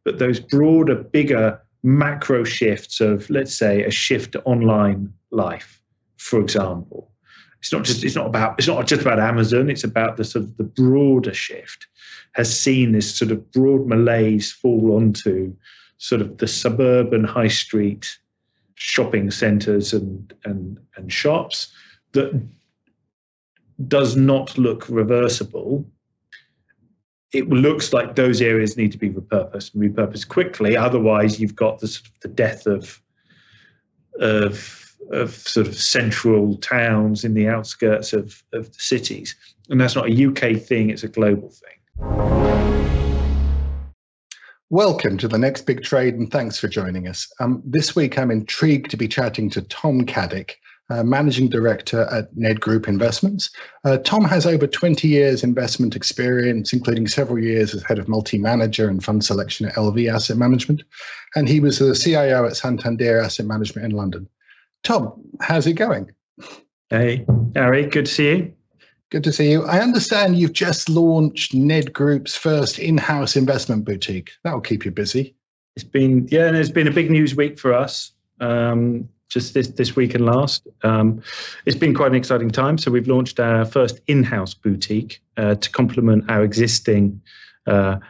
but those broader, bigger macro shifts of, let's say, a shift to online life, for example. It's not just about Amazon. It's about the sort of the broader shift has seen this sort of broad malaise fall onto sort of the suburban high street shopping centres and shops that does not look reversible. It looks like those areas need to be repurposed quickly. Otherwise, you've got the sort of the death of sort of central towns in the outskirts of the cities. And that's not a UK thing, it's a global thing. Welcome to The Next Big Trade, and thanks for joining us. This week, I'm intrigued to be chatting to Tom Caddick, Managing Director at Nedgroup Investments. Tom has over 20 years investment experience, including several years as head of multi-manager and fund selection at LV Asset Management, and he was the CIO at Santander Asset Management in London. Tom, how's it going? Hey, Harry, good to see you. Good to see you. I understand you've just launched Nedgroup's first in-house investment boutique. That'll keep you busy. It's been a big news week for us. Just this week and last. It's been quite an exciting time. So we've launched our first in-house boutique to complement our existing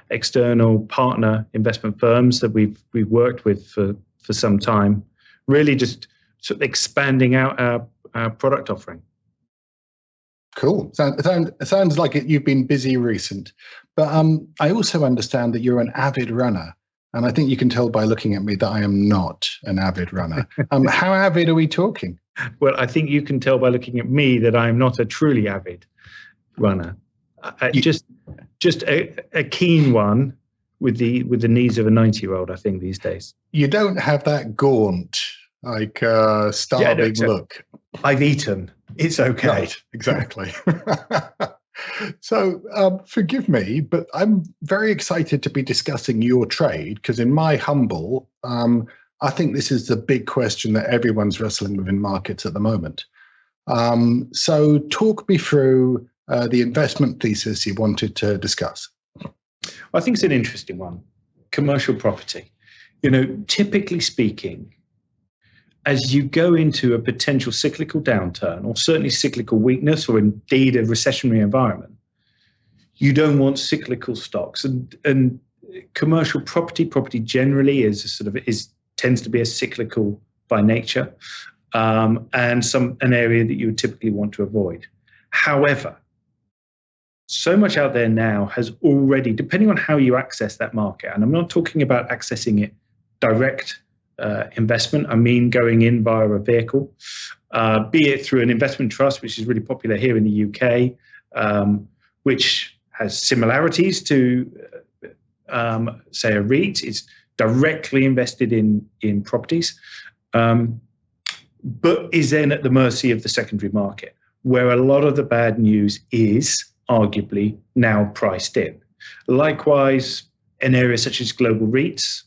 external partner investment firms that we've worked with for some time. Really just sort of expanding out our product offering. Cool. Sounds like you've been busy recent. But I also understand that you're an avid runner. And I think you can tell by looking at me that I am not an avid runner. How avid are we talking? Well, I think you can tell by looking at me that I am not a truly avid runner. Just a keen one with the needs of a 90-year-old, I think, these days. You don't have that gaunt, starving look. I've eaten. It's okay. Right, exactly. So forgive me, but I'm very excited to be discussing your trade because in my humble, I think this is the big question that everyone's wrestling with in markets at the moment. So talk me through the investment thesis you wanted to discuss. I think it's an interesting one. Commercial property. Typically speaking, as you go into a potential cyclical downturn, or certainly cyclical weakness, or indeed a recessionary environment, you don't want cyclical stocks. And commercial property generally tends to be a cyclical by nature, and an area that you would typically want to avoid. However, so much out there now has already, depending on how you access that market, and I'm not talking about accessing it direct investment. I mean, going in via a vehicle, be it through an investment trust, which is really popular here in the UK, which has similarities to, say, a REIT. It's directly invested in properties, but is then at the mercy of the secondary market, where a lot of the bad news is arguably now priced in. Likewise, in areas such as global REITs,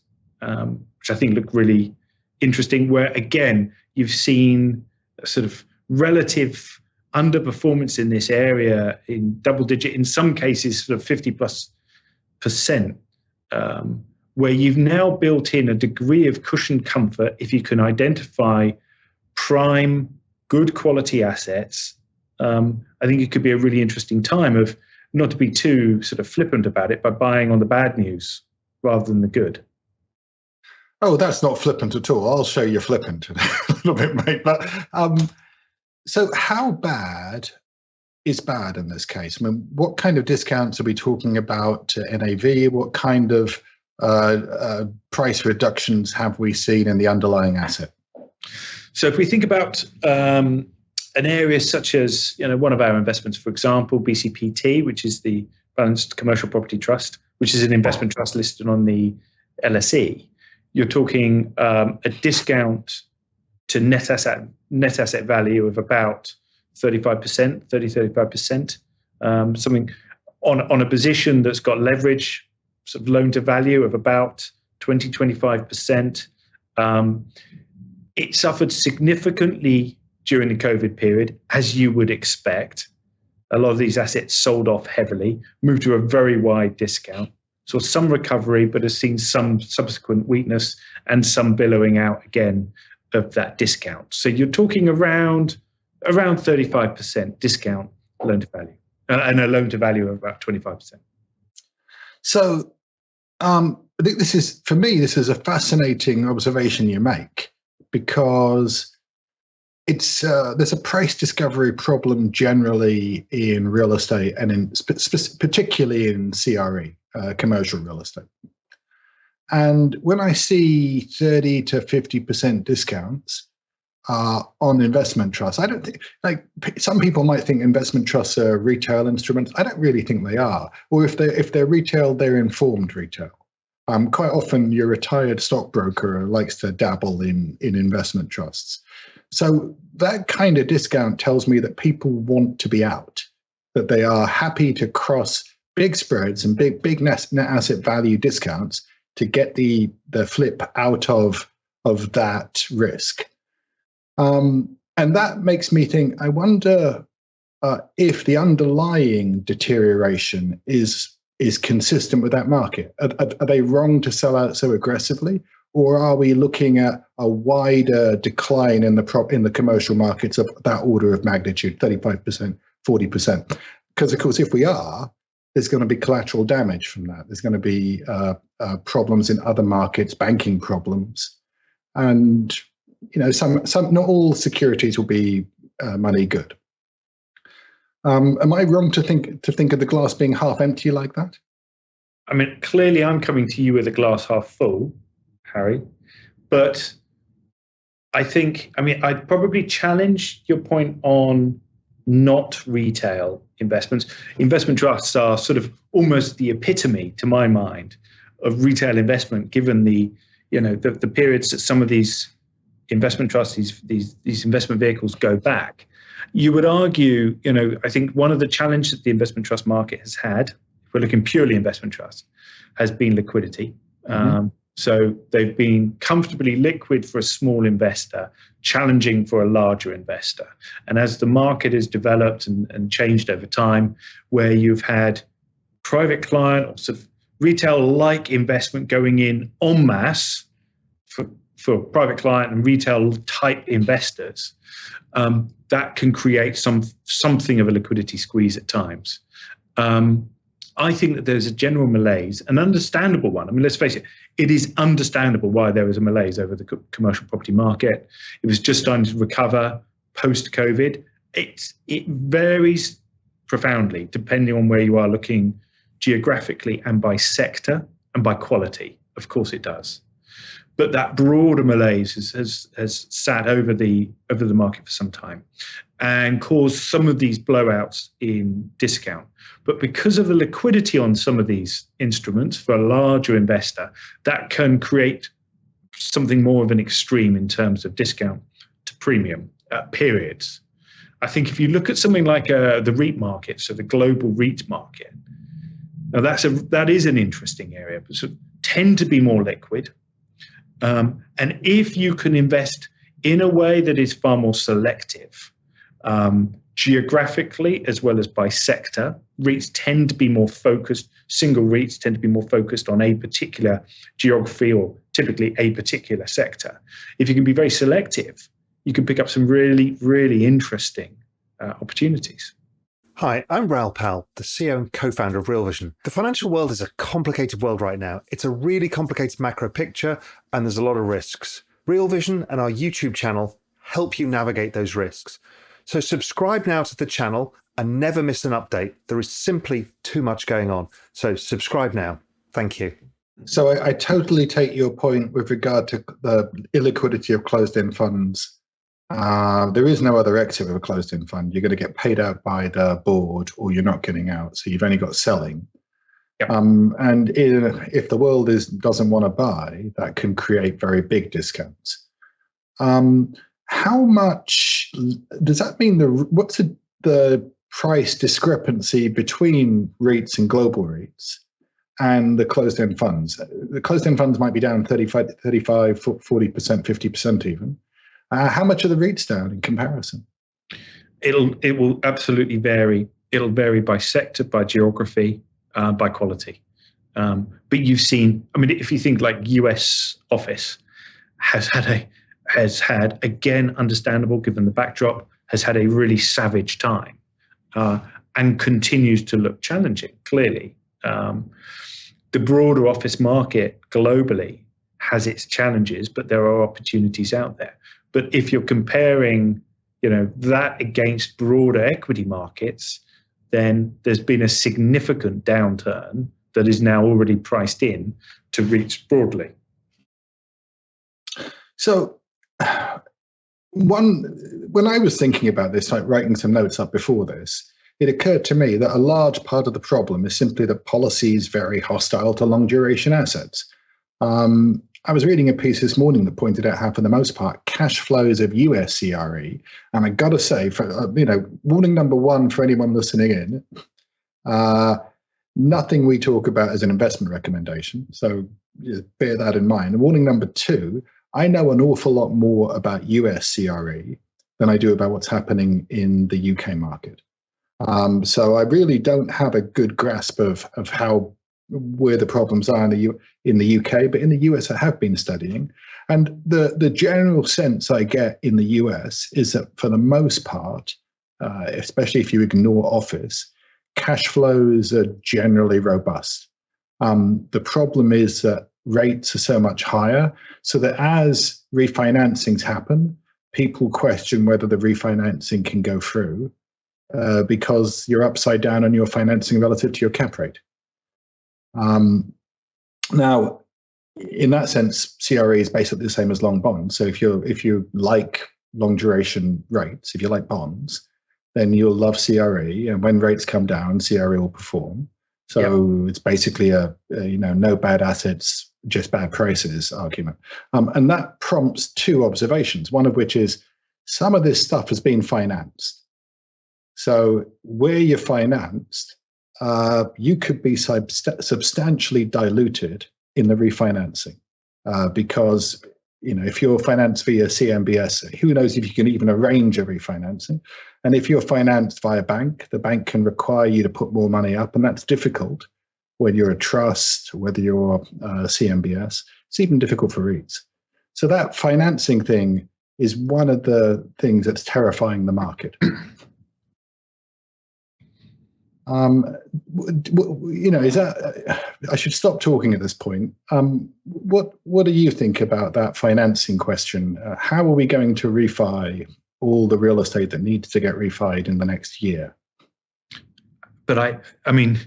which I think look really interesting, where again, you've seen a sort of relative underperformance in this area in double digit, in some cases sort of 50+%, where you've now built in a degree of cushion comfort if you can identify prime, good quality assets. I think it could be a really interesting time of not to be too sort of flippant about it, but buying on the bad news rather than the good. Oh, that's not flippant at all. I'll show you flippant a little bit, mate. But so how bad is bad in this case? I mean, what kind of discounts are we talking about to NAV? What kind of price reductions have we seen in the underlying asset? So if we think about an area such as, one of our investments, for example, BCPT, which is the Balanced Commercial Property Trust, which is an investment trust listed on the LSE, you're talking a discount to net asset value of about 35%, something on a position that's got leverage, sort of loan to value of about 25%. It suffered significantly during the COVID period, as you would expect. A lot of these assets sold off heavily, moved to a very wide discount. saw some recovery, but has seen some subsequent weakness and some billowing out again of that discount. So you're talking around 35% discount loan to value, and a loan to value of about 25%. So I think this is a fascinating observation you make, because there's a price discovery problem generally in real estate, and particularly in CRE, commercial real estate. And when I see 30 to 50% discounts on investment trusts, I don't think, like, some people might think investment trusts are retail instruments. I don't really think they are. Or if they're retail, they're informed retail. Quite often, your retired stockbroker likes to dabble in investment trusts. So that kind of discount tells me that people want to be out, that they are happy to cross big spreads and big net asset value discounts to get the flip out of that risk. And that makes me think, I wonder if the underlying deterioration is consistent with that market. Are they wrong to sell out so aggressively? Or are we looking at a wider decline in the commercial markets of that order of magnitude, 35%, 40%? Because, of course, if we are, there's going to be collateral damage from that. There's going to be problems in other markets, banking problems, and some not all securities will be money good. Am I wrong to think of the glass being half empty like that? I mean, clearly, I'm coming to you with a glass half full, Harry, but I'd probably challenge your point on not retail investments. Investment trusts are sort of almost the epitome, to my mind, of retail investment, given the periods that some of these investment trusts, these investment vehicles go back. You would argue, I think one of the challenges that the investment trust market has had, if we're looking purely investment trust, has been liquidity. Mm-hmm. So they've been comfortably liquid for a small investor, challenging for a larger investor. And as the market has developed and changed over time, where you've had private client or sort of retail-like investment going in en masse for private client and retail-type investors, that can create something of a liquidity squeeze at times. I think that there's a general malaise, an understandable one. I mean, let's face it, it is understandable why there was a malaise over the commercial property market. It was just starting to recover post-COVID. It varies profoundly depending on where you are looking geographically and by sector and by quality. Of course it does. But that broader malaise has sat over the market for some time and caused some of these blowouts in discount. But because of the liquidity on some of these instruments for a larger investor, that can create something more of an extreme in terms of discount to premium periods. I think if you look at something like the REIT market, so the global REIT market, now that is an interesting area, but sort of tend to be more liquid. And if you can invest in a way that is far more selective, geographically as well as by sector, REITs tend to be more focused, single REITs tend to be more focused on a particular geography or typically a particular sector. If you can be very selective, you can pick up some really, really interesting opportunities. Hi, I'm Raoul Pal, the CEO and co-founder of Real Vision. The financial world is a complicated world right now. It's a really complicated macro picture, and there's a lot of risks. Real Vision and our YouTube channel help you navigate those risks. So subscribe now to the channel and never miss an update. There is simply too much going on. So subscribe now. Thank you. So I totally take your point with regard to the illiquidity of closed-end funds. There is no other exit with a closed-end fund. You're going to get paid out by the board or you're not getting out. So you've only got selling. Yep. And if the world doesn't want to buy, that can create very big discounts. How much does that mean? What's the price discrepancy between REITs and global REITs and the closed-end funds? The closed-end funds might be down 35, 40%, 50% even. How much are the REITs down in comparison? It will absolutely vary. It'll vary by sector, by geography, by quality. But you've seen, I mean, if you think like US office has had, again, understandable given the backdrop, has had a really savage time and continues to look challenging, clearly. The broader office market globally has its challenges, but there are opportunities out there. But if you're comparing, that against broader equity markets, then there's been a significant downturn that is now already priced in to reach broadly. So when I was thinking about this, like writing some notes up before this, it occurred to me that a large part of the problem is simply that policy is very hostile to long duration assets. I was reading a piece this morning that pointed out how, for the most part, cash flows of US CRE, and I got to say, for warning number one for anyone listening in, nothing we talk about is an investment recommendation, so bear that in mind. And warning number two, I know an awful lot more about US CRE than I do about what's happening in the UK market. So I really don't have a good grasp of where the problems are in the UK, but in the US I have been studying. And the general sense I get in the US is that for the most part, especially if you ignore office, cash flows are generally robust. The problem is that rates are so much higher, so that as refinancings happen, people question whether the refinancing can go through because you're upside down on your financing relative to your cap rate. Now, in that sense, CRE is basically the same as long bonds. So if you like long duration rates, if you like bonds, then you'll love CRE, and when rates come down, CRE will perform. So It's basically a no bad assets, just bad prices argument. And that prompts two observations, one of which is some of this stuff has been financed. So where you're financed, you could be substantially diluted in the refinancing because, if you're financed via CMBS, who knows if you can even arrange a refinancing. And if you're financed via bank, the bank can require you to put more money up, and that's difficult when you're a trust, whether you're CMBS. It's even difficult for REITs. So that financing thing is one of the things that's terrifying the market. Is that? I should stop talking at this point. What do you think about that financing question? How are we going to refi all the real estate that needs to get refied in the next year? But I mean,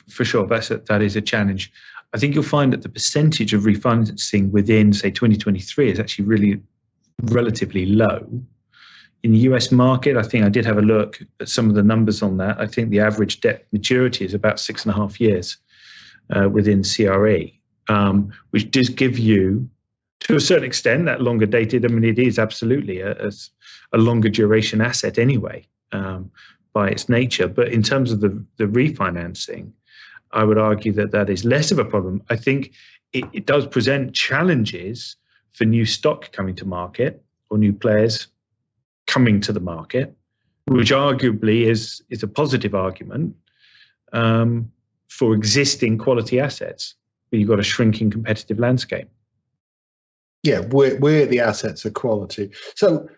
for sure, that is a challenge. I think you'll find that the percentage of refinancing within, say, 2023 is actually really relatively low. In the US market, I think I did have a look at some of the numbers on that. I think the average debt maturity is about 6.5 years within CRE, which does give you, to a certain extent, that longer dated. I mean, it is absolutely a longer duration asset anyway, by its nature. But in terms of the refinancing, I would argue that is less of a problem. I think it does present challenges for new stock coming to market or new players coming to the market, which arguably is a positive argument for existing quality assets, where you've got a shrinking competitive landscape. Yeah, where the assets are quality. So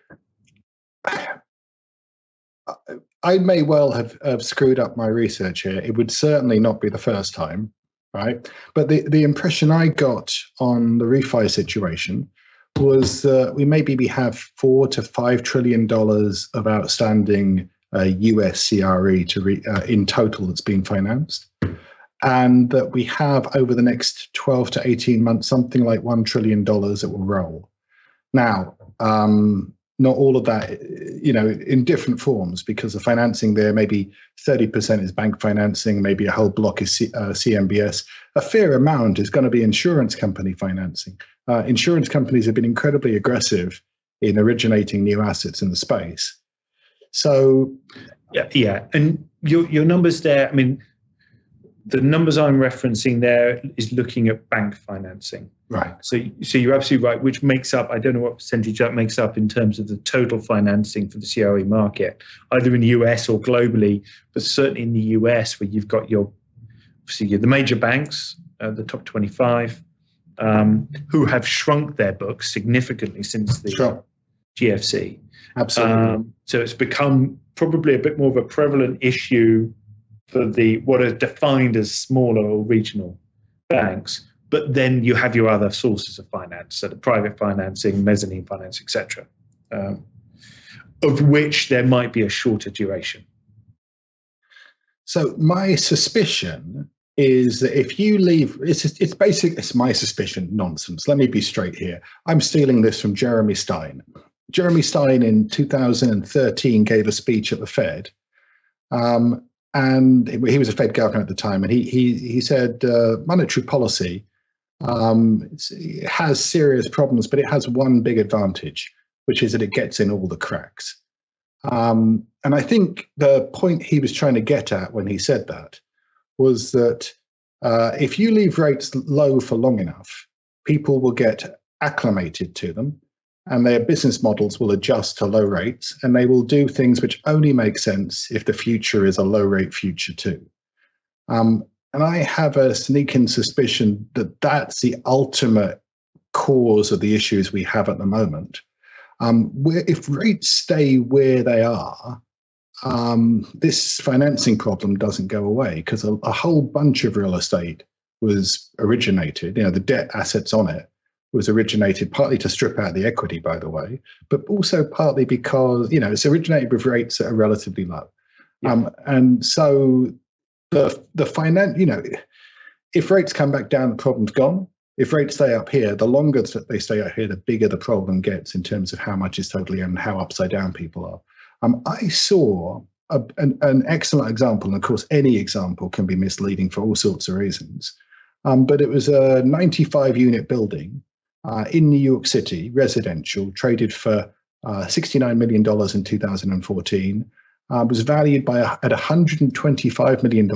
I may well have screwed up my research here. It would certainly not be the first time, right? But the impression I got on the refi situation was that we have $4 to $5 trillion of outstanding US CRE in total that's been financed, and that we have over the next 12 to 18 months something like $1 trillion that will roll. Now, not all of that, in different forms, because the financing there, maybe 30% is bank financing, maybe a whole block is CMBS. A fair amount is going to be insurance company financing. Insurance companies have been incredibly aggressive in originating new assets in the space. So, yeah, and your numbers there. I mean, the numbers I'm referencing there is looking at bank financing. Right. So you're absolutely right, which makes up, I don't know what percentage that makes up in terms of the total financing for the CRE market, either in the US or globally, but certainly in the US, where you've got your obviously the major banks, the top 25, who have shrunk their books significantly since the GFC. Absolutely. So it's become probably a bit more of a prevalent issue for what are defined as smaller or regional banks. But then you have your other sources of finance, so the private financing, mezzanine finance, etc., of which there might be a shorter duration. So my suspicion is that if you leave, it's my suspicion, nonsense. Let me be straight here. I'm stealing this from Jeremy Stein. Jeremy Stein in 2013 gave a speech at the Fed, and he was a Fed governor at the time, and he said monetary policy it has serious problems, but it has one big advantage, which is that it gets in all the cracks. And I think the point he was trying to get at when he said that was that if you leave rates low for long enough, people will get acclimated to them, and their business models will adjust to low rates, and they will do things which only make sense if the future is a low rate future too. And I have a sneaking suspicion that that's the ultimate cause of the issues we have at the moment. If rates stay where they are, this financing problem doesn't go away, because a whole bunch of real estate was originated, the debt assets on it was originated partly to strip out the equity, by the way, but also partly because, it's originated with rates that are relatively low. Yeah. And so the finance, if rates come back down, the problem's gone. If rates stay up here, the longer that they stay up here, the bigger the problem gets in terms of how much is totally and how upside down people are. I saw an excellent example, and of course, any example can be misleading for all sorts of reasons. But it was a 95-unit building in New York City, residential, traded for $69 million in 2014, was valued at $125 million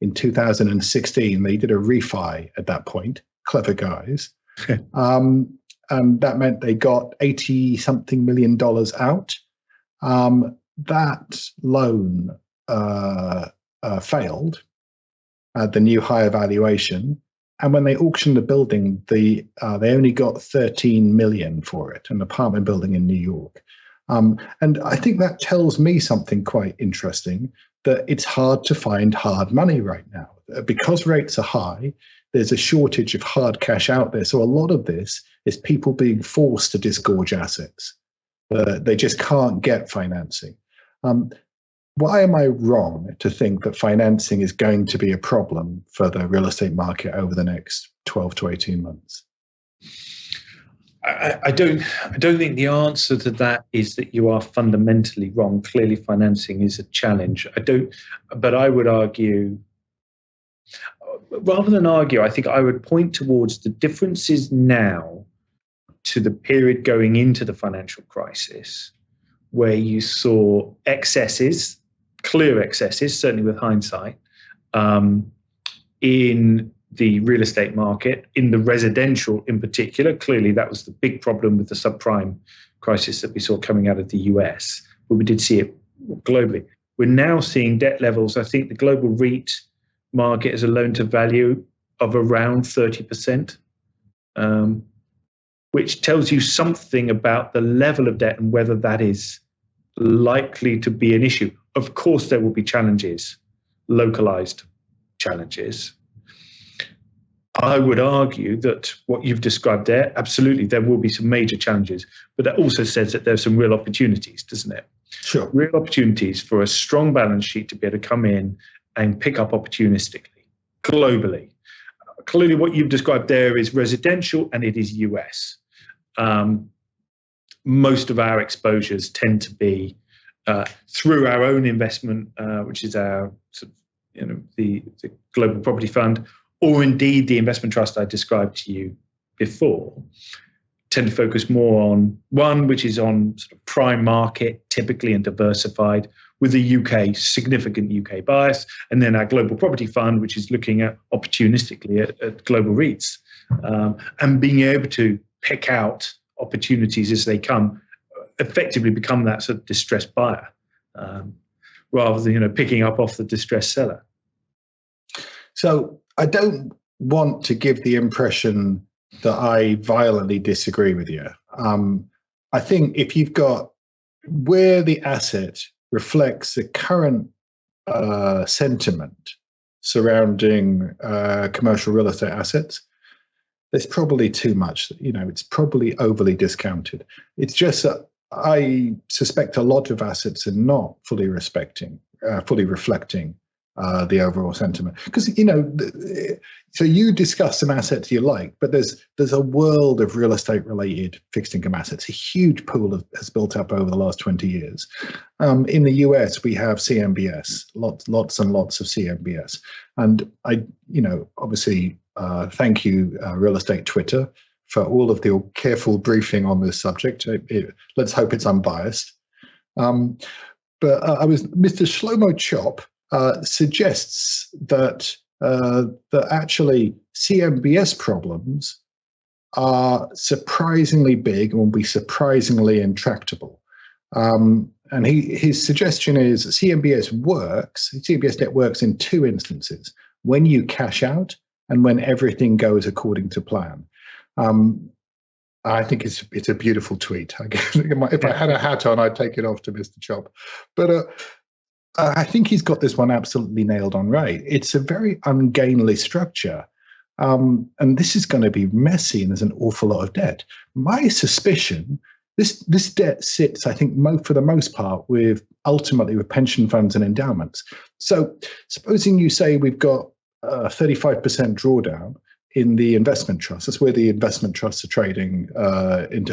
in 2016. They did a refi at that point. Clever guys. And that meant they got 80-something million dollars out. That loan failed at the new higher valuation. And when they auctioned the building, they only got 13 million for it, an apartment building in New York. And I think that tells me something quite interesting, that it's hard to find hard money right now. Because rates are high, there's a shortage of hard cash out there. So a lot of this is people being forced to disgorge assets. They just can't get financing. Why am I wrong to think that financing is going to be a problem for the real estate market over the next 12 to 18 months? I don't think the answer to that is that you are fundamentally wrong. Clearly, financing is a challenge. But I would argue, rather than argue, I think I would point towards the differences now to the period going into the financial crisis, where you saw excesses, clear excesses, certainly with hindsight, in the real estate market, in the residential in particular. Clearly, that was the big problem with the subprime crisis that we saw coming out of the US, but we did see it globally. We're now seeing debt levels. I think the global REIT market has a loan to value of around 30%, which tells you something about the level of debt and whether that is likely to be an issue. Of course, there will be challenges, localized challenges. I would argue that what you've described there, absolutely, there will be some major challenges, but that also says that there's some real opportunities, doesn't it? Sure. Real opportunities for a strong balance sheet to be able to come in and pick up opportunistically, globally. Clearly, what you've described there is residential and it is US. Most of our exposures tend to be through our own investment, which is our the Global Property Fund, or indeed the investment trust I described to you before, tend to focus more on one, which is on sort of prime market, typically, and diversified, with a significant UK bias, and then our Global Property Fund, which is looking at opportunistically at global REITs, and being able to pick out opportunities as they come, effectively become that sort of distressed buyer, rather than picking up off the distressed seller. So I don't want to give the impression that I violently disagree with you. I think if you've got where the asset reflects the current sentiment surrounding commercial real estate assets, there's probably too much. It's probably overly discounted. It's just that I suspect a lot of assets are not fully reflecting the overall sentiment. Because so you discuss some assets you like, but there's a world of real estate related fixed income assets. A huge pool has built up over the last 20 years. In the US, we have CMBS, lots and lots of CMBS, and I obviously thank you, Real Estate Twitter, for all of the careful briefing on this subject. Let's hope it's unbiased. But Mr. Shlomo Chop suggests that actually CMBS problems are surprisingly big and will be surprisingly intractable. And his suggestion is CMBS debt works in two instances: when you cash out and when everything goes according to plan. I think it's a beautiful tweet. If I had a hat on, I'd take it off to Mr. Chop. But I think he's got this one absolutely nailed on right. It's a very ungainly structure. And this is going to be messy, and there's an awful lot of debt. My suspicion, this debt sits, I think, for the most part, ultimately with pension funds and endowments. So supposing you say we've got 35% drawdown in the investment trust. That's where the investment trusts are trading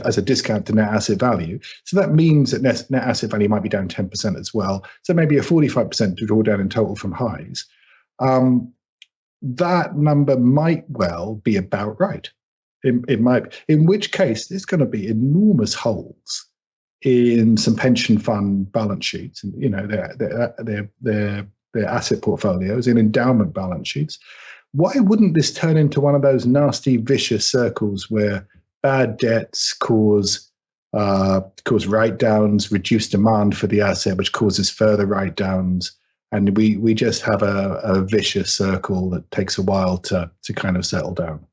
as a discount to net asset value. So that means that net asset value might be down 10% as well. So maybe a 45% drawdown in total from highs. That number might well be about right. It might, in which case there's going to be enormous holes in some pension fund balance sheets, and their asset portfolios, in endowment balance sheets. Why wouldn't this turn into one of those nasty, vicious circles where bad debts cause write-downs, reduce demand for the asset, which causes further write-downs, and we just have a vicious circle that takes a while to kind of settle down?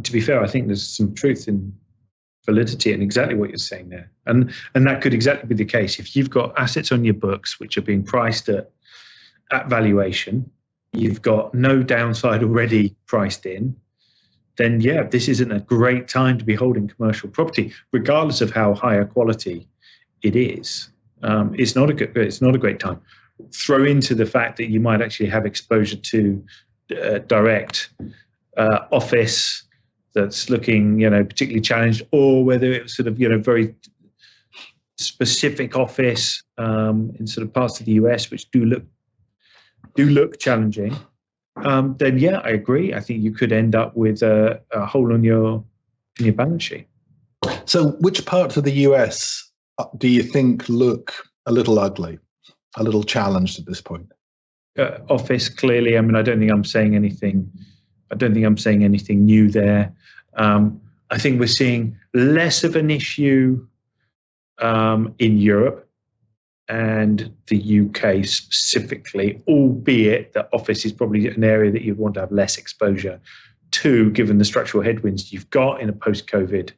To be fair, I think there's some truth in validity in exactly what you're saying there, and that could exactly be the case. If you've got assets on your books which are being priced at valuation, you've got no downside already priced in, then yeah, this isn't a great time to be holding commercial property, regardless of how higher quality it is. It's not a great time. Throw into the fact that you might actually have exposure to direct office that's looking, particularly challenged, or whether it's sort of, very specific office in sort of parts of the US which do look challenging, then yeah, I agree. I think you could end up with a hole on your balance sheet. So which parts of the US do you think look a little ugly, a little challenged at this point? Office, clearly. I mean, I don't think I'm saying anything new there. I think we're seeing less of an issue in Europe and the UK specifically, albeit that office is probably an area that you'd want to have less exposure to, given the structural headwinds you've got in a post-COVID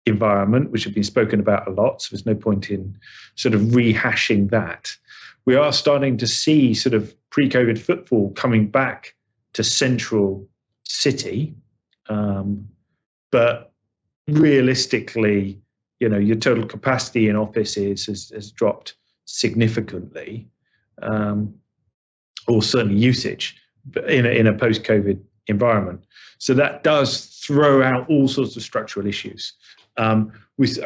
environment, which have been spoken about a lot. So there's no point in sort of rehashing that. We are starting to see sort of pre-COVID footfall coming back to central city, but realistically, your total capacity in offices has dropped significantly, or certainly usage in a post-COVID environment. So that does throw out all sorts of structural issues. I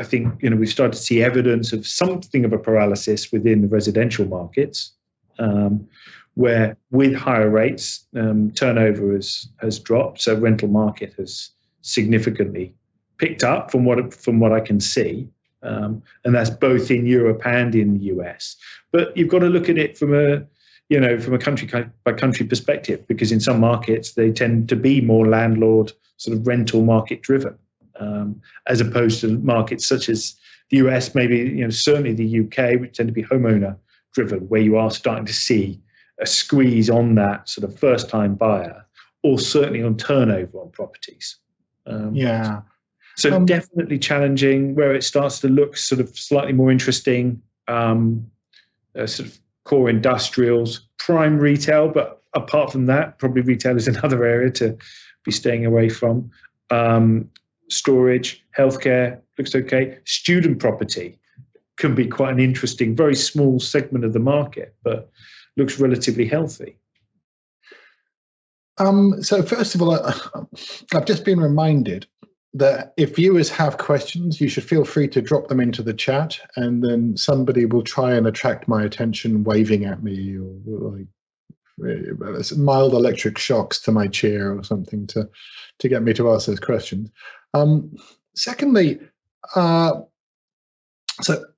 think we've started to see evidence of something of a paralysis within the residential markets, where with higher rates, turnover has dropped. So rental market has significantly picked up from what I can see. And that's both in Europe and in the US. But you've got to look at it from a country by country perspective, because in some markets they tend to be more landlord sort of rental market driven, as opposed to markets such as the US, maybe certainly the UK, which tend to be homeowner driven, where you are starting to see a squeeze on that sort of first-time buyer, or certainly on turnover on properties. So definitely challenging. Where it starts to look sort of slightly more interesting, sort of core industrials, prime retail, but apart from that, probably retail is another area to be staying away from. Storage, healthcare looks okay. Student property can be quite an interesting, very small segment of the market, but looks relatively healthy. So first of all, I've just been reminded that if viewers have questions, you should feel free to drop them into the chat, and then somebody will try and attract my attention, waving at me or like mild electric shocks to my chair or something to get me to ask those questions. Secondly, so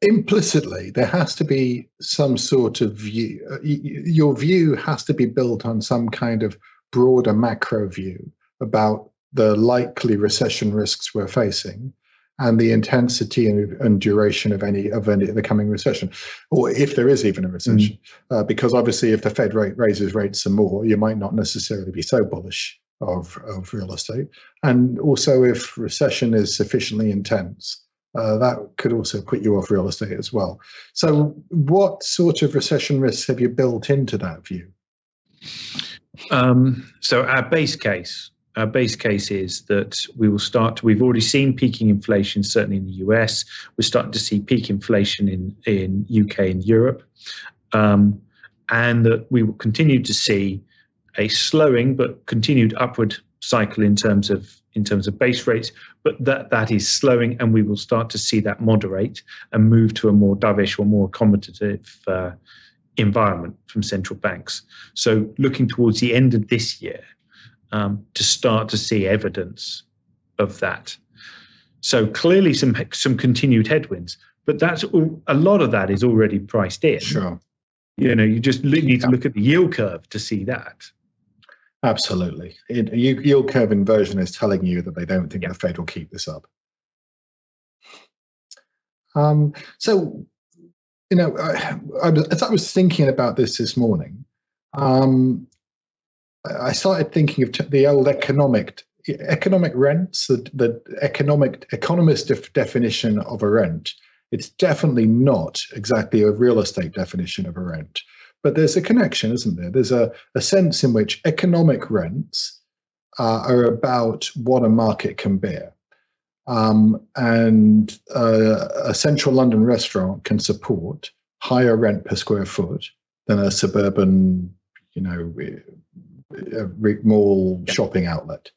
implicitly, there has to be some sort of view. Your view has to be built on some kind of broader macro view about the likely recession risks we're facing and the intensity and duration of any the coming recession, or if there is even a recession. Because obviously, if the Fed raises rates some more, you might not necessarily be so bullish of real estate. And also, if recession is sufficiently intense, that could also put you off real estate as well. So what sort of recession risks have you built into that view? So our base case is that we've already seen peaking inflation, certainly in the US. We're starting to see peak inflation in UK and Europe. And that we will continue to see a slowing but continued upward cycle in terms of base rates, but that is slowing, and we will start to see that moderate and move to a more dovish or more accommodative environment from central banks. So looking towards the end of this year to start to see evidence of that. So clearly some continued headwinds, but a lot of that is already priced in. Sure. You just need to look at the yield curve to see that. Absolutely. Yield curve inversion is telling you that they don't think the Fed will keep this up. So, as I was thinking about this morning, I started thinking of the old economic rents, the economist definition of a rent. It's definitely not exactly a real estate definition of a rent. But there's a connection, isn't there? There's a sense in which economic rents are about what a market can bear. And a central London restaurant can support higher rent per square foot than a suburban, mall shopping outlet.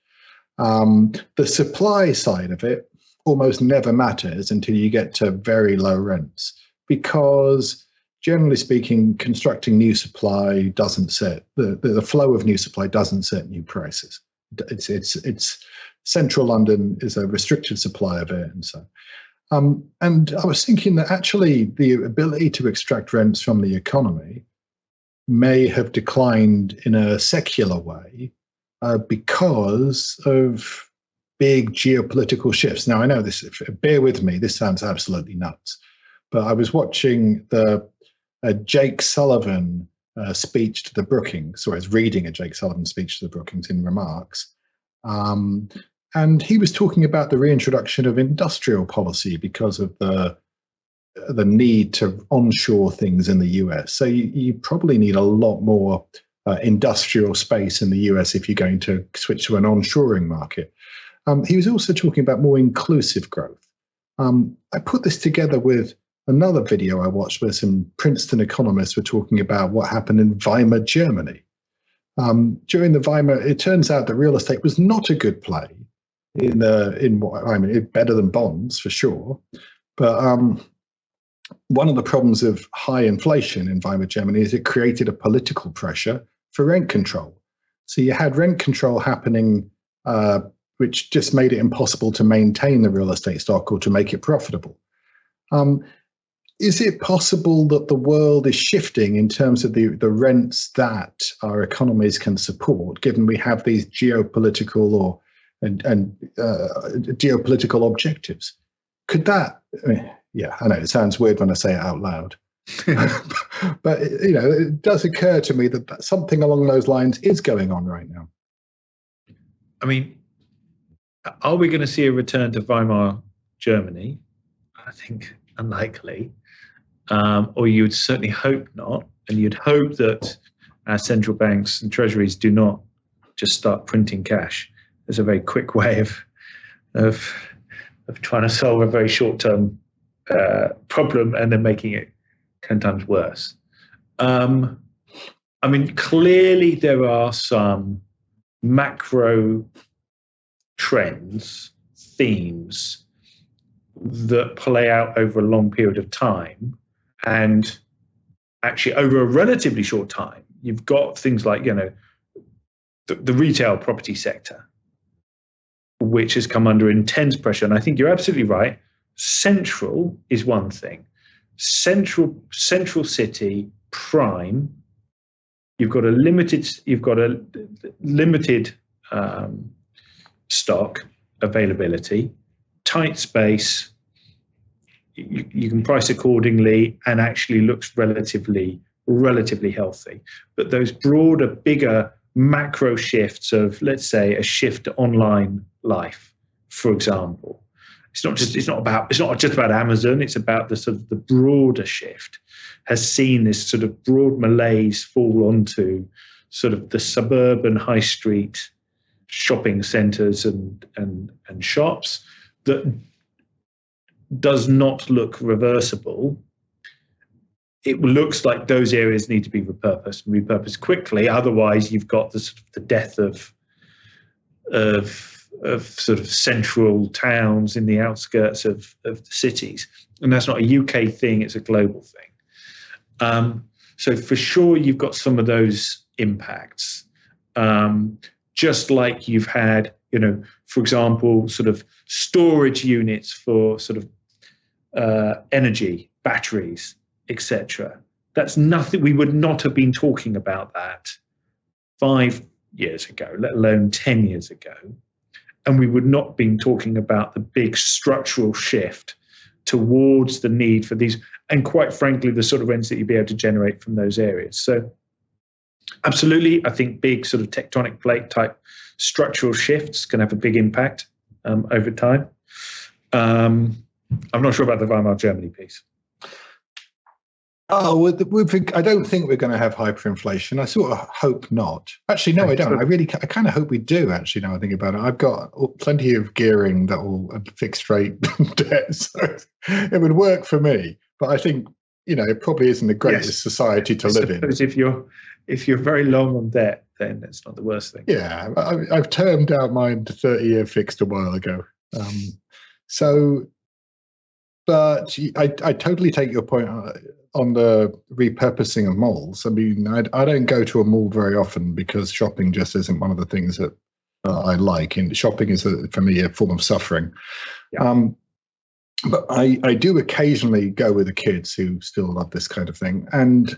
The supply side of it almost never matters until you get to very low rents, because generally speaking, constructing new supply doesn't set the flow of new supply doesn't set new prices. It's central London is a restricted supply of it, and so. And I was thinking that actually the ability to extract rents from the economy may have declined in a secular way because of big geopolitical shifts. Now, I know this, bear with me, this sounds absolutely nuts, but I was watching the Jake Sullivan speech to the Brookings, or I was reading a Jake Sullivan speech to the Brookings in Remarks. And he was talking about the reintroduction of industrial policy because of the need to onshore things in the US. So you probably need a lot more industrial space in the US if you're going to switch to an onshoring market. He was also talking about more inclusive growth. I put this together with another video I watched where some Princeton economists were talking about what happened in Weimar, Germany. During the Weimar, it turns out that real estate was not a good play better than bonds for sure. But one of the problems of high inflation in Weimar, Germany is it created a political pressure for rent control. So you had rent control happening, which just made it impossible to maintain the real estate stock or to make it profitable. Is it possible that the world is shifting in terms of the rents that our economies can support, given we have these geopolitical geopolitical objectives? Could that? I know it sounds weird when I say it out loud. But it does occur to me that something along those lines is going on right now. I mean, are we going to see a return to Weimar Germany? I think unlikely, or you'd certainly hope not. And you'd hope that our central banks and treasuries do not just start printing cash. There's a very quick way of trying to solve a very short-term problem and then making it 10 times worse. I mean, clearly there are some macro trends, themes that play out over a long period of time. And actually, over a relatively short time, you've got things like, the retail property sector, which has come under intense pressure. And I think you're absolutely right. Central is one thing. Central city, prime. You've got a limited stock availability, tight space. You can price accordingly, and actually looks relatively healthy. But those broader, bigger macro shifts of, let's say, a shift to online life, for example, it's not just about Amazon. It's about the sort of the broader shift has seen this sort of broad malaise fall onto sort of the suburban high street shopping centres and shops that does not look reversible. It looks like those areas need to be repurposed quickly. Otherwise, you've got the sort of the death of sort of central towns in the outskirts of the cities. And that's not a UK thing, it's a global thing. So for sure, you've got some of those impacts. Just like you've had, for example, sort of storage units for sort of energy, batteries, etc. That's nothing. We would not have been talking about that 5 years ago, let alone 10 years ago. And we would not have been talking about the big structural shift towards the need for these, and quite frankly, the sort of rents that you'd be able to generate from those areas. So absolutely, I think big sort of tectonic plate type structural shifts can have a big impact over time. I'm not sure about the Weimar Germany piece. Oh, I don't think we're going to have hyperinflation. I sort of hope not. Actually, no, I don't. I kind of hope we do, actually, now I think about it. I've got plenty of gearing that will fixed rate debt, so it would work for me. But I think, it probably isn't the greatest society to live in. If you're very long on debt, then that's not the worst thing. Yeah, I've termed out mine to 30-year fixed a while ago. But I totally take your point on the repurposing of malls. I mean, I don't go to a mall very often because shopping just isn't one of the things that I like. And shopping is, for me, a form of suffering. Yeah. But I do occasionally go with the kids who still love this kind of thing. And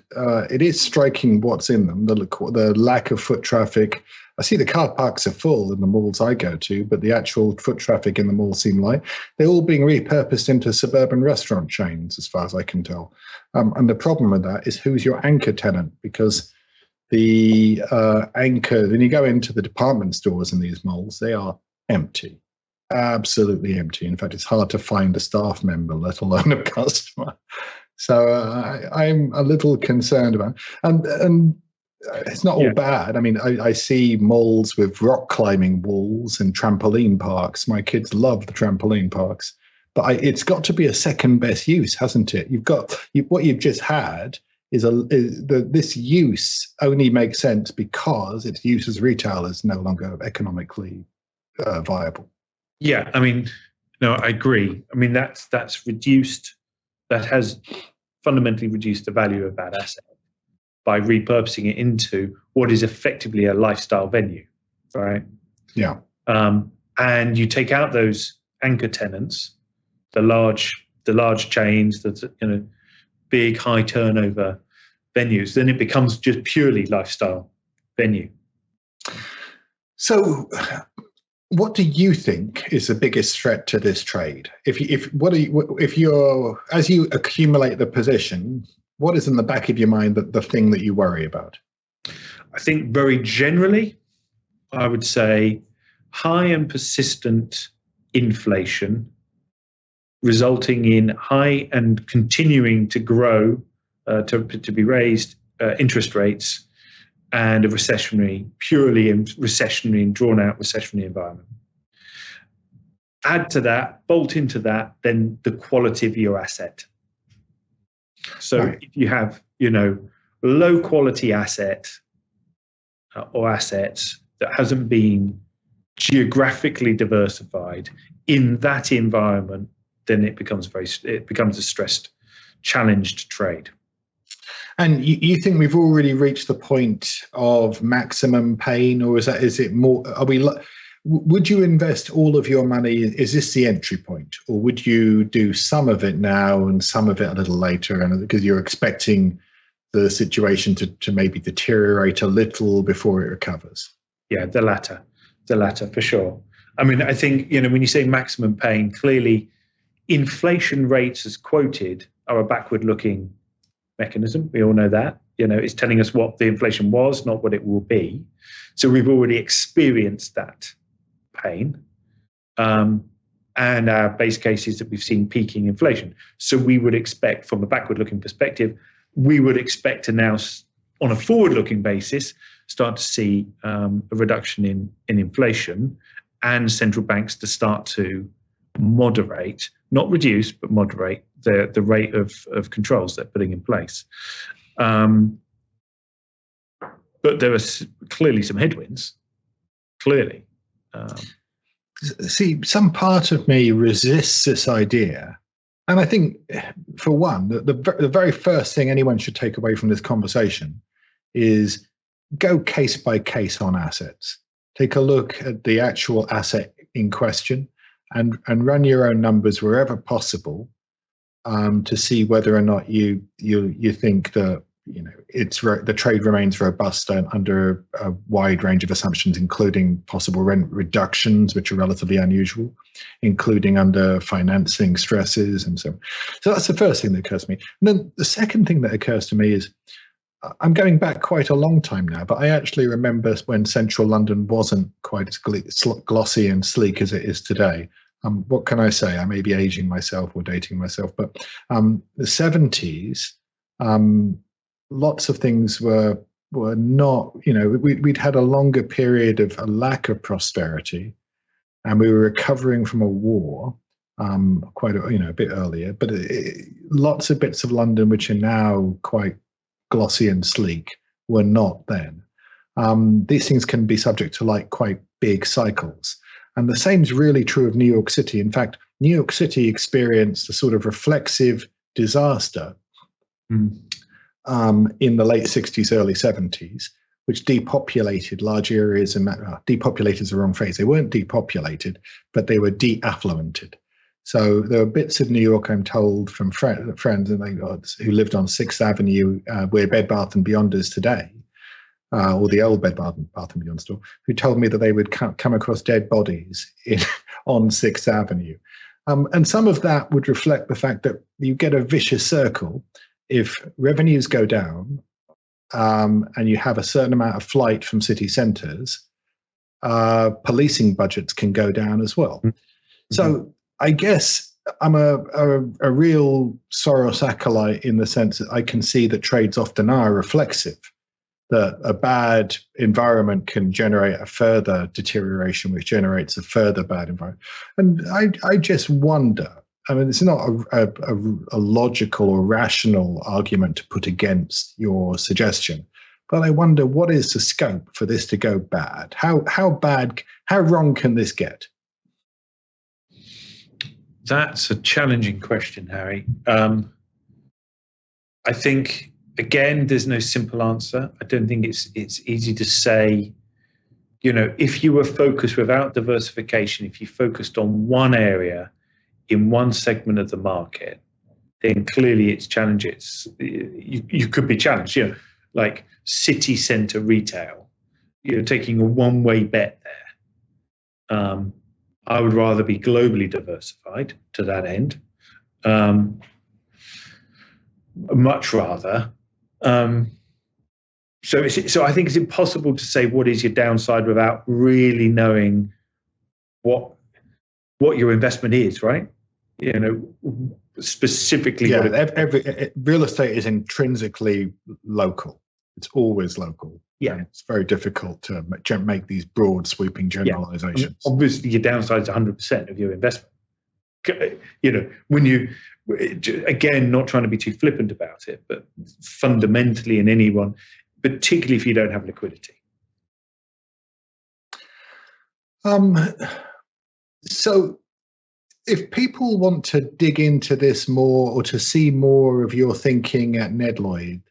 it is striking what's in them, the lack of foot traffic. I see the car parks are full in the malls I go to, but the actual foot traffic in the mall seem like they're all being repurposed into suburban restaurant chains, as far as I can tell. And the problem with that is who's your anchor tenant? Because the anchor, when you go into the department stores in these malls, they are empty. Absolutely empty. In fact, it's hard to find a staff member, let alone a customer. So I'm a little concerned about it. And it's not all bad. I mean, I see malls with rock climbing walls and trampoline parks. My kids love the trampoline parks. But it's got to be a second best use, hasn't it? What you've just had this use only makes sense because its use as retail is no longer economically viable. Yeah, I mean, no, I agree. I mean, that's reduced. That has fundamentally reduced the value of that asset by repurposing it into what is effectively a lifestyle venue, right? Yeah. And you take out those anchor tenants, the large chains, the big high turnover venues, then it becomes just purely lifestyle venue. So, what do you think is the biggest threat to this trade? As you accumulate the position, what is in the back of your mind the thing that you worry about? I think very generally, I would say high and persistent inflation resulting in high and continuing to grow, to be raised interest rates, and a purely recessionary and drawn out recessionary environment. Add to that, bolt into that, then the quality of your asset. So right. If you have, low quality asset or assets that hasn't been geographically diversified in that environment, then it becomes a stressed, challenged trade. And you think we've already reached the point of maximum pain, or is it more? Would you invest all of your money? Is this the entry point, or would you do some of it now and some of it a little later, and because you're expecting the situation to maybe deteriorate a little before it recovers? Yeah, the latter for sure. I mean, I think, when you say maximum pain, clearly inflation rates as quoted are a backward-looking mechanism. We all know that. It's telling us what the inflation was, not what it will be. So we've already experienced that pain. And our base case is that we've seen peaking inflation. So we would expect, from a backward-looking perspective, we would expect to now, on a forward-looking basis, start to see a reduction in inflation, and central banks to start to moderate, not reduce, but moderate the rate of controls they're putting in place. But there are clearly some headwinds. Clearly. See, some part of me resists this idea. And I think, for one, the very first thing anyone should take away from this conversation is go case by case on assets. Take a look at the actual asset in question and run your own numbers wherever possible to see whether or not you think that the trade remains robust under a wide range of assumptions, including possible rent reductions, which are relatively unusual, including under financing stresses and so on. So that's the first thing that occurs to me. And then the second thing that occurs to me is, I'm going back quite a long time now, but I actually remember when central London wasn't quite as glossy and sleek as it is today. What can I say? I may be aging myself or dating myself, but the 70s, lots of things were not, we'd had a longer period of a lack of prosperity, and we were recovering from a war quite a bit earlier. But lots of bits of London which are now quite glossy and sleek were not then. These things can be subject to quite big cycles. And the same is really true of New York City. In fact, New York City experienced a sort of reflexive disaster in the late 60s, early 70s, which depopulated large areas. And depopulated is the wrong phrase. They weren't depopulated, but they were de-affluented. So there were bits of New York, I'm told, from friends who lived on 6th Avenue, where Bed Bath & Beyond is today, or the old Bed Bath & Beyond store, who told me that they would come across dead bodies on 6th Avenue. And some of that would reflect the fact that you get a vicious circle. If revenues go down and you have a certain amount of flight from city centres, policing budgets can go down as well. Mm-hmm. So I guess I'm a real Soros acolyte in the sense that I can see that trades often are reflexive, that a bad environment can generate a further deterioration, which generates a further bad environment. And I just wonder, I mean, it's not a logical or rational argument to put against your suggestion, but I wonder, what is the scope for this to go bad? How bad, how wrong can this get? That's a challenging question, Harry. I think, again, there's no simple answer. I don't think it's easy to say, if you were focused without diversification, if you focused on one area in one segment of the market, then clearly it's challenges. You could be challenged, like city centre retail. You're taking a one-way bet there. I would rather be globally diversified to that end. much rather. So I think it's impossible to say what is your downside without really knowing what your investment is, right? Specifically. Yeah, every real estate is intrinsically local. It's always local. Yeah, and it's very difficult to make these broad, sweeping generalizations. Yeah. Obviously, your downside is 100% of your investment. When you, again, not trying to be too flippant about it, but fundamentally in anyone, particularly if you don't have liquidity. So if people want to dig into this more or to see more of your thinking at Nedloyd,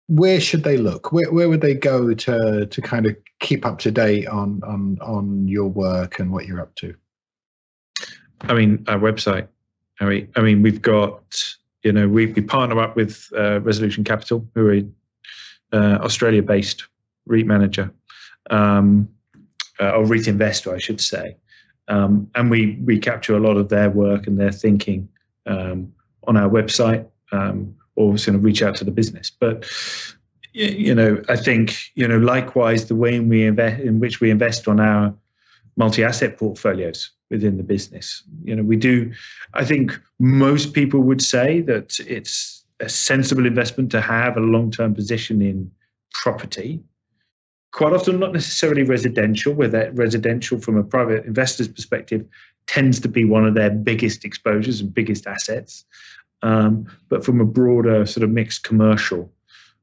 where should they look? Where would they go to kind of keep up to date on your work and what you're up to? I mean, our website. I mean, we've got, we partner up with Resolution Capital, who are an Australia-based REIT manager, or REIT investor, I should say. And we capture a lot of their work and their thinking on our website, or sort of reach out to the business. But I think likewise the way in which we invest on our multi-asset portfolios within the business. We do. I think most people would say that it's a sensible investment to have a long-term position in property. Quite often, not necessarily residential, where that residential from a private investor's perspective tends to be one of their biggest exposures and biggest assets. But from a broader sort of mixed commercial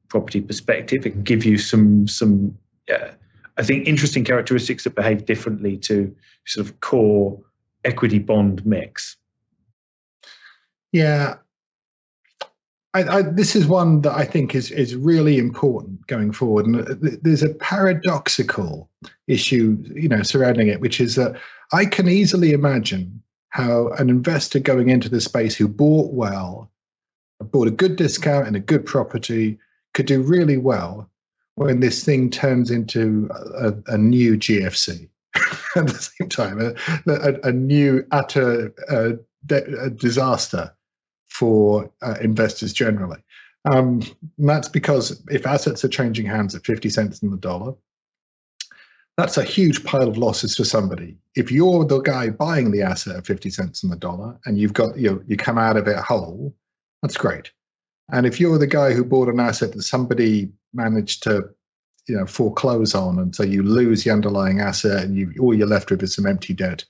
property perspective, it can give you some I think, interesting characteristics that behave differently to sort of core equity bond mix. Yeah. This is one that I think is really important going forward, and there's a paradoxical issue, surrounding it, which is that I can easily imagine how an investor going into the space who bought a good discount in a good property could do really well when this thing turns into a new GFC at the same time, a new utter disaster for investors generally. And that's because if assets are changing hands at 50 cents on the dollar, that's a huge pile of losses for somebody. If you're the guy buying the asset at 50 cents on the dollar and you've got you come out of it whole, that's great. And if you're the guy who bought an asset that somebody managed to foreclose on, and so you lose the underlying asset and all you're left with is some empty debt,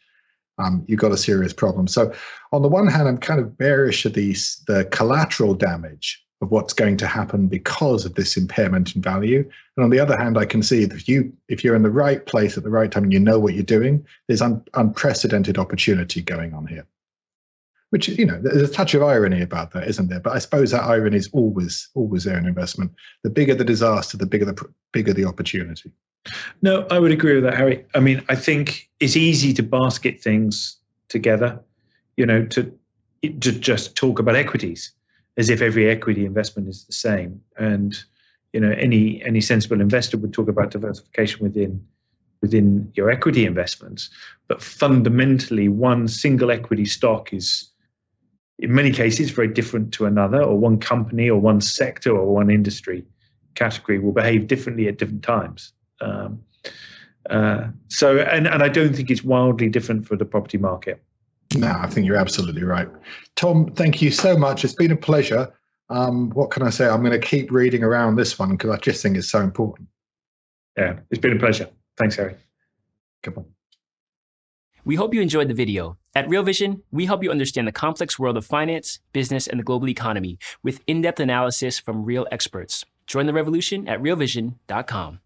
you've got a serious problem. So on the one hand, I'm kind of bearish of the collateral damage of what's going to happen because of this impairment in value. And on the other hand, I can see that if you're in the right place at the right time and you know what you're doing, there's unprecedented opportunity going on here. Which, there's a touch of irony about that, isn't there? But I suppose that irony is always there in investment. The bigger the disaster, the bigger the opportunity. No, I would agree with that, Harry. I mean, I think it's easy to basket things together, to just talk about equities as if every equity investment is the same. And, any sensible investor would talk about diversification within your equity investments. But fundamentally, one single equity stock is, in many cases, very different to another, or one company or one sector or one industry category will behave differently at different times. So I don't think it's wildly different for the property market. No, I think you're absolutely right. Tom, thank you so much. It's been a pleasure. What can I say? I'm going to keep reading around this one because I just think it's so important. Yeah, it's been a pleasure. Thanks, Harry. Come on. We hope you enjoyed the video. At Real Vision, we help you understand the complex world of finance, business, and the global economy with in-depth analysis from real experts. Join the revolution at realvision.com.